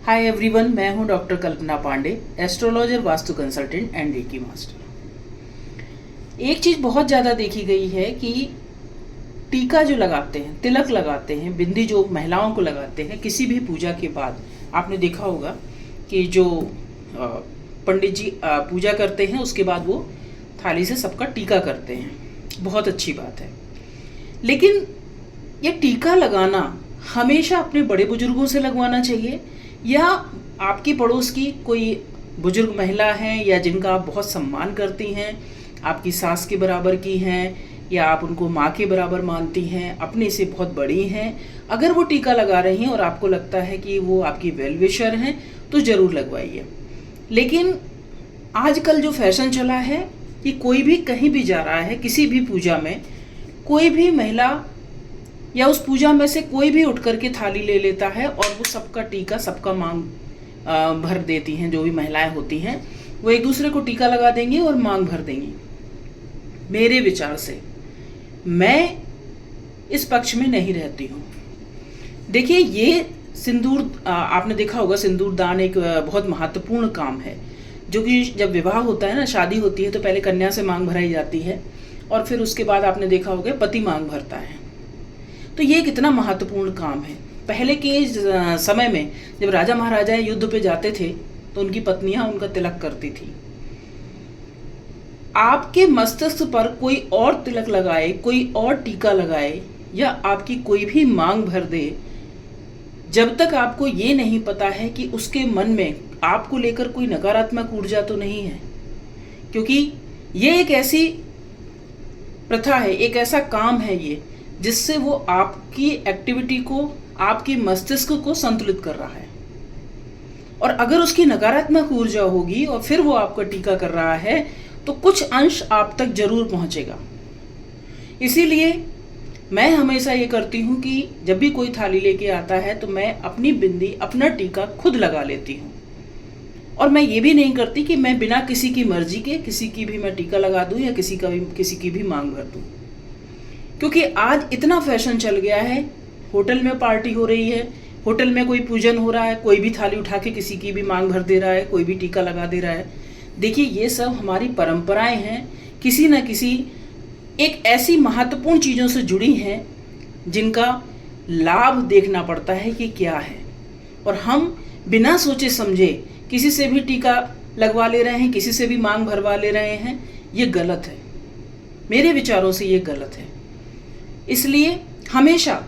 हाय everyone, मैं हूं doctor Kalpana Pandey, astrologer, vastu consultant and reiki master. एक चीज़ बहुत ज़्यादा देखी गई है कि टीका जो लगाते हैं, तिलक लगाते हैं, बिंदी जो महिलाओं को लगाते हैं किसी भी पूजा के बाद, आपने देखा होगा कि जो पंडित जी पूजा करते हैं उसके बाद वो थाली से सबका टीका करते हैं। बहुत अच्छी बात है, लेकिन ये टीका लगाना हमेशा अपने बड़े बुजुर्गों से लगवाना चाहिए या आपकी पड़ोस की कोई बुजुर्ग महिला है या जिनका आप बहुत सम्मान करती हैं, आपकी सास के बराबर की हैं या आप उनको माँ के बराबर मानती हैं, अपने से बहुत बड़ी हैं, अगर वो टीका लगा रही हैं और आपको लगता है कि वो आपकी वेल विशर हैं तो ज़रूर लगवाइए। लेकिन आजकल जो फैशन चला है कि कोई भी कहीं भी जा रहा है, किसी भी पूजा में कोई भी महिला या उस पूजा में से कोई भी उठ करके थाली ले लेता है और वो सबका टीका, सबका मांग भर देती हैं। जो भी महिलाएं होती हैं वो एक दूसरे को टीका लगा देंगी और मांग भर देंगी। मेरे विचार से मैं इस पक्ष में नहीं रहती हूँ। देखिए, ये सिंदूर, आपने देखा होगा सिंदूर दान एक बहुत महत्वपूर्ण काम है, जो कि जब विवाह होता है ना, शादी होती है, तो पहले कन्या से मांग भराई जाती है और फिर उसके बाद आपने देखा होगा पति मांग भरता है। तो ये कितना महत्वपूर्ण काम है। पहले के समय में जब राजा महाराजा युद्ध पे जाते थे तो उनकी पत्नियां उनका तिलक करती थी। आपके मस्तिष्क पर कोई और तिलक लगाए, कोई और टीका लगाए या आपकी कोई भी मांग भर दे, जब तक आपको ये नहीं पता है कि उसके मन में आपको लेकर कोई नकारात्मक ऊर्जा तो नहीं है, क्योंकि ये एक ऐसी प्रथा है, एक ऐसा काम है ये जिससे वो आपकी एक्टिविटी को, आपके मस्तिष्क को संतुलित कर रहा है। और अगर उसकी नकारात्मक ऊर्जा होगी और फिर वो आपका टीका कर रहा है तो कुछ अंश आप तक जरूर पहुंचेगा। इसीलिए मैं हमेशा ये करती हूँ कि जब भी कोई थाली लेके आता है तो मैं अपनी बिंदी, अपना टीका खुद लगा लेती हूँ। और मैं ये भी नहीं करती कि मैं बिना किसी की मर्जी के किसी की भी मैं टीका लगा दूँ या किसी की भी मांग भर दूँ, क्योंकि आज इतना फैशन चल गया है। होटल में पार्टी हो रही है, होटल में कोई पूजन हो रहा है, कोई भी थाली उठा के किसी की भी मांग भर दे रहा है, कोई भी टीका लगा दे रहा है। देखिए, ये सब हमारी परंपराएं हैं, किसी न किसी एक ऐसी महत्वपूर्ण चीज़ों से जुड़ी हैं जिनका लाभ देखना पड़ता है कि क्या है, और हम बिना सोचे समझे किसी से भी टीका लगवा ले रहे हैं, किसी से भी मांग भरवा ले रहे हैं। ये गलत है, मेरे विचारों से ये गलत है। इसलिए हमेशा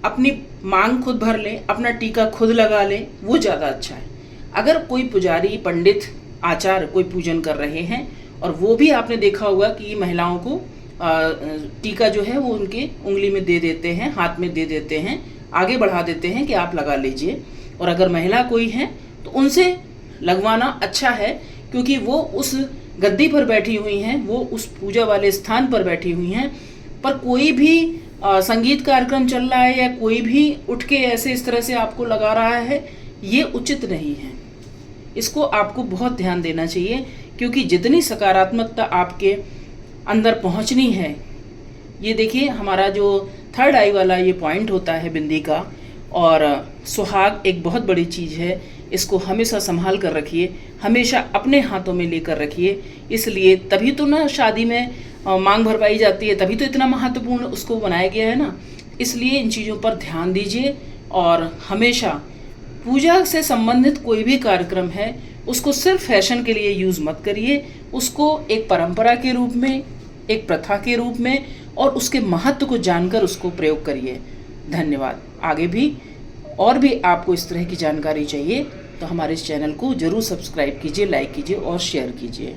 अपनी मांग खुद भर लें, अपना टीका खुद लगा लें, वो ज़्यादा अच्छा है। अगर कोई पुजारी, पंडित, आचार्य कोई पूजन कर रहे हैं और वो भी आपने देखा होगा कि महिलाओं को टीका जो है वो उनके उंगली में दे देते हैं, हाथ में दे देते हैं, आगे बढ़ा देते हैं कि आप लगा लीजिए। और अगर महिला कोई है तो उनसे लगवाना अच्छा है, क्योंकि वो उस गद्दी पर बैठी हुई हैं, वो उस पूजा वाले स्थान पर बैठी हुई हैं। पर कोई भी संगीत कार्यक्रम चल रहा है या कोई भी उठ के ऐसे इस तरह से आपको लगा रहा है, ये उचित नहीं है। इसको आपको बहुत ध्यान देना चाहिए, क्योंकि जितनी सकारात्मकता आपके अंदर पहुंचनी है, ये देखिए हमारा जो थर्ड आई वाला ये पॉइंट होता है बिंदी का, और सुहाग एक बहुत बड़ी चीज़ है। इसको हमेशा संभाल कर रखिए, हमेशा अपने हाथों में लेकर रखिए। इसलिए तभी तो ना शादी में मांग भरवाई जाती है, तभी तो इतना महत्वपूर्ण उसको बनाया गया है ना। इसलिए इन चीज़ों पर ध्यान दीजिए और हमेशा पूजा से संबंधित कोई भी कार्यक्रम है उसको सिर्फ फैशन के लिए यूज़ मत करिए। उसको एक परंपरा के रूप में, एक प्रथा के रूप में और उसके महत्व को जानकर उसको प्रयोग करिए। धन्यवाद। आगे भी और भी आपको इस तरह की जानकारी चाहिए तो हमारे इस चैनल को ज़रूर सब्सक्राइब कीजिए, लाइक कीजिए और शेयर कीजिए।